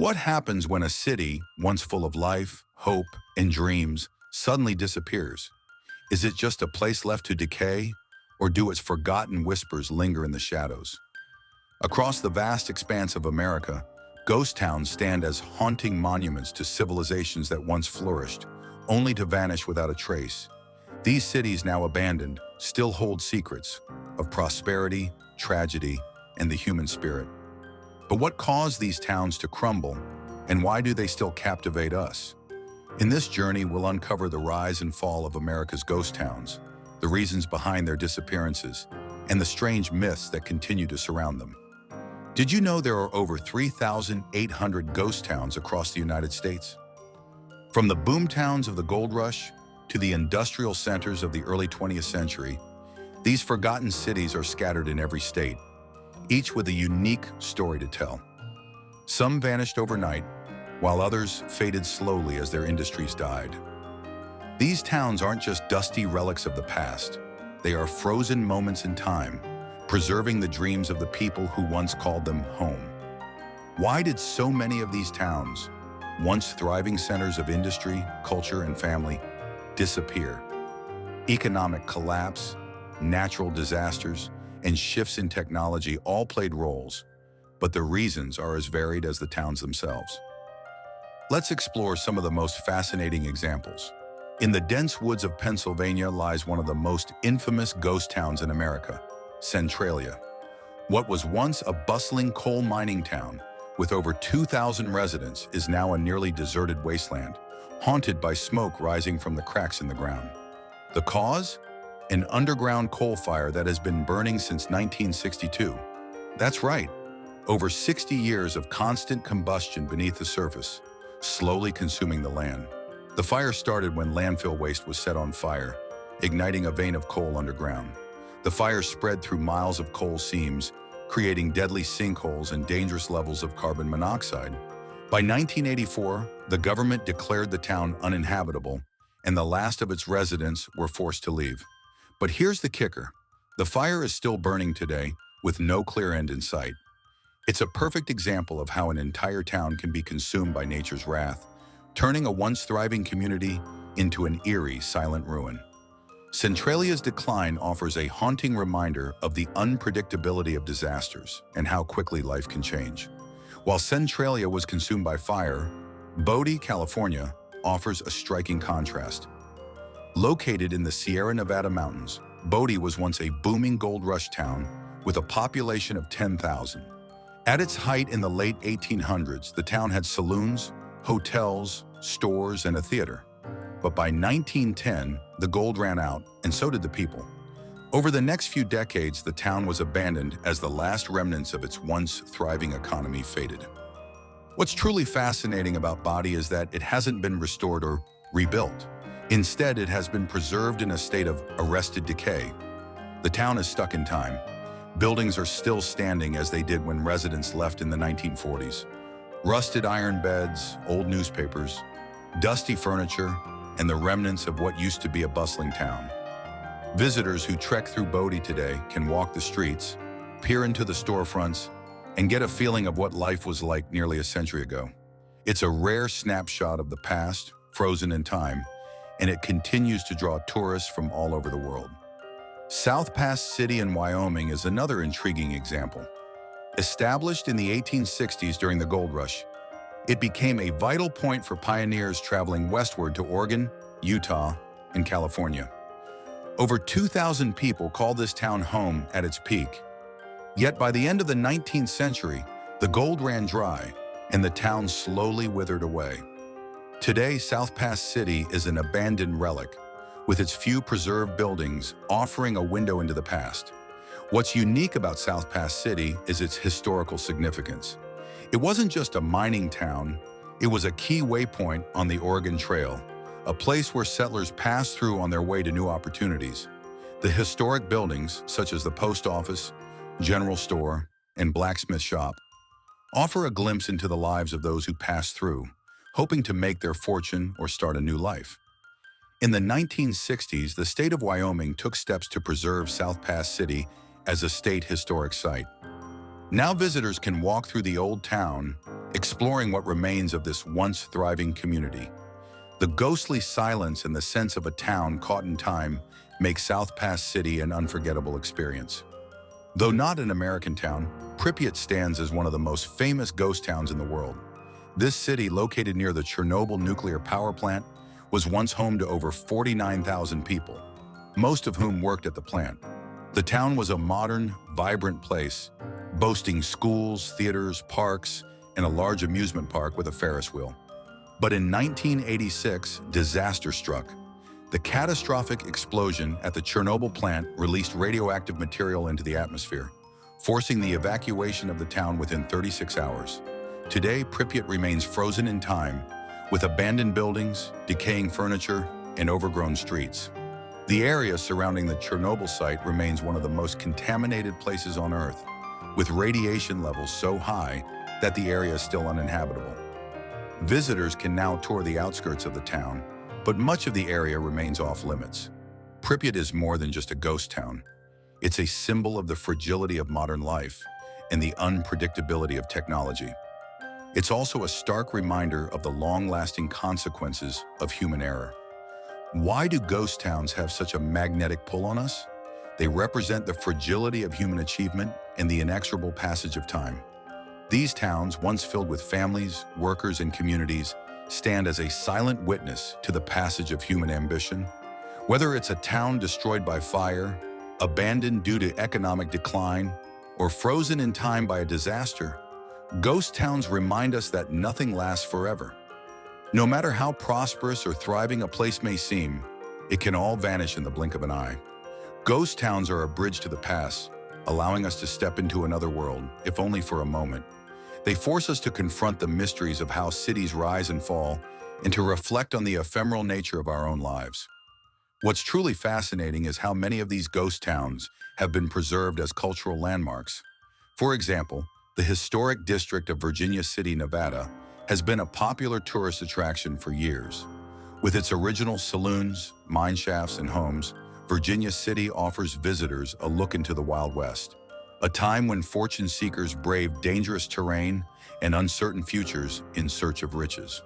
What happens when a city, once full of life, hope, and dreams, suddenly disappears? Is it just a place left to decay, or do its forgotten whispers linger in the shadows? Across the vast expanse of America, ghost towns stand as haunting monuments to civilizations that once flourished, only to vanish without a trace. These cities, now abandoned, still hold secrets of prosperity, tragedy, and the human spirit. But what caused these towns to crumble, and why do they still captivate us? In this journey, we'll uncover the rise and fall of America's ghost towns, the reasons behind their disappearances, and the strange myths that continue to surround them. Did you know there are over 3,800 ghost towns across the United States? From the boom towns of the gold rush to the industrial centers of the early 20th century, these forgotten cities are scattered in every state, each with a unique story to tell. Some vanished overnight, while others faded slowly as their industries died. These towns aren't just dusty relics of the past. They are frozen moments in time, preserving the dreams of the people who once called them home. Why did so many of these towns, once thriving centers of industry, culture, and family, disappear? Economic collapse, natural disasters, and shifts in technology all played roles, but the reasons are as varied as the towns themselves. Let's explore some of the most fascinating examples. In the dense woods of Pennsylvania lies one of the most infamous ghost towns in America, Centralia. What was once a bustling coal mining town with over 2,000 residents is now a nearly deserted wasteland, haunted by smoke rising from the cracks in the ground. The cause? An underground coal fire that has been burning since 1962. That's right, over 60 years of constant combustion beneath the surface, slowly consuming the land. The fire started when landfill waste was set on fire, igniting a vein of coal underground. The fire spread through miles of coal seams, creating deadly sinkholes and dangerous levels of carbon monoxide. By 1984, the government declared the town uninhabitable, and the last of its residents were forced to leave. But here's the kicker. The fire is still burning today, with no clear end in sight. It's a perfect example of how an entire town can be consumed by nature's wrath, turning a once thriving community into an eerie, silent ruin. Centralia's decline offers a haunting reminder of the unpredictability of disasters and how quickly life can change. While Centralia was consumed by fire, Bodie, California, offers a striking contrast. Located in the Sierra Nevada mountains, Bodie was once a booming gold rush town with a population of 10,000. At its height in the late 1800s, the town had saloons, hotels, stores, and a theater. But by 1910, the gold ran out, and so did the people. Over the next few decades, the town was abandoned as the last remnants of its once thriving economy faded. What's truly fascinating about Bodie is that it hasn't been restored or rebuilt. Instead, it has been preserved in a state of arrested decay. The town is stuck in time. Buildings are still standing as they did when residents left in the 1940s. Rusted iron beds, old newspapers, dusty furniture, and the remnants of what used to be a bustling town. Visitors who trek through Bodie today can walk the streets, peer into the storefronts, and get a feeling of what life was like nearly a century ago. It's a rare snapshot of the past, frozen in time, and it continues to draw tourists from all over the world. South Pass City in Wyoming is another intriguing example. Established in the 1860s during the gold rush, it became a vital point for pioneers traveling westward to Oregon, Utah, and California. Over 2,000 people called this town home at its peak. Yet by the end of the 19th century, the gold ran dry and the town slowly withered away. Today, South Pass City is an abandoned relic, with its few preserved buildings offering a window into the past. What's unique about South Pass City is its historical significance. It wasn't just a mining town, it was a key waypoint on the Oregon Trail, a place where settlers passed through on their way to new opportunities. The historic buildings, such as the post office, general store, and blacksmith shop, offer a glimpse into the lives of those who passed through, hoping to make their fortune or start a new life. In the 1960s, the state of Wyoming took steps to preserve South Pass City as a state historic site. Now visitors can walk through the old town, exploring what remains of this once thriving community. The ghostly silence and the sense of a town caught in time make South Pass City an unforgettable experience. Though not an American town, Pripyat stands as one of the most famous ghost towns in the world. This city, located near the Chernobyl nuclear power plant, was once home to over 49,000 people, most of whom worked at the plant. The town was a modern, vibrant place, boasting schools, theaters, parks, and a large amusement park with a Ferris wheel. But in 1986, disaster struck. The catastrophic explosion at the Chernobyl plant released radioactive material into the atmosphere, forcing the evacuation of the town within 36 hours. Today, Pripyat remains frozen in time, with abandoned buildings, decaying furniture, and overgrown streets. The area surrounding the Chernobyl site remains one of the most contaminated places on Earth, with radiation levels so high that the area is still uninhabitable. Visitors can now tour the outskirts of the town, but much of the area remains off-limits. Pripyat is more than just a ghost town. It's a symbol of the fragility of modern life and the unpredictability of technology. It's also a stark reminder of the long-lasting consequences of human error. Why do ghost towns have such a magnetic pull on us? They represent the fragility of human achievement and the inexorable passage of time. These towns, once filled with families, workers, and communities, stand as a silent witness to the passage of human ambition. Whether it's a town destroyed by fire, abandoned due to economic decline, or frozen in time by a disaster, ghost towns remind us that nothing lasts forever. No matter how prosperous or thriving a place may seem, it can all vanish in the blink of an eye. Ghost towns are a bridge to the past, allowing us to step into another world, if only for a moment. They force us to confront the mysteries of how cities rise and fall, and to reflect on the ephemeral nature of our own lives. What's truly fascinating is how many of these ghost towns have been preserved as cultural landmarks. For example, the historic district of Virginia City, Nevada, has been a popular tourist attraction for years. With its original saloons, mine shafts, and homes, Virginia City offers visitors a look into the Wild West, a time when fortune seekers braved dangerous terrain and uncertain futures in search of riches.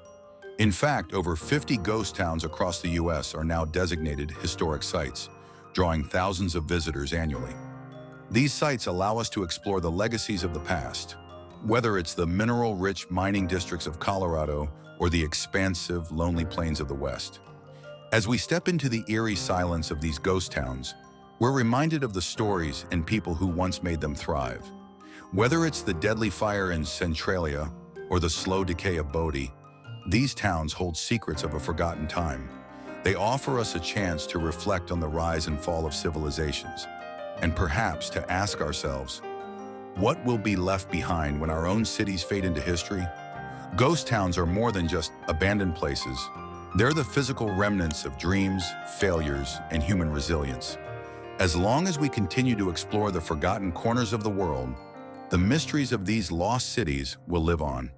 In fact, over 50 ghost towns across the U.S. are now designated historic sites, drawing thousands of visitors annually. These sites allow us to explore the legacies of the past, whether it's the mineral-rich mining districts of Colorado or the expansive, lonely plains of the West. As we step into the eerie silence of these ghost towns, we're reminded of the stories and people who once made them thrive. Whether it's the deadly fire in Centralia or the slow decay of Bodie, these towns hold secrets of a forgotten time. They offer us a chance to reflect on the rise and fall of civilizations, and perhaps to ask ourselves, what will be left behind when our own cities fade into history? Ghost towns are more than just abandoned places. They're the physical remnants of dreams, failures, and human resilience. As long as we continue to explore the forgotten corners of the world, the mysteries of these lost cities will live on.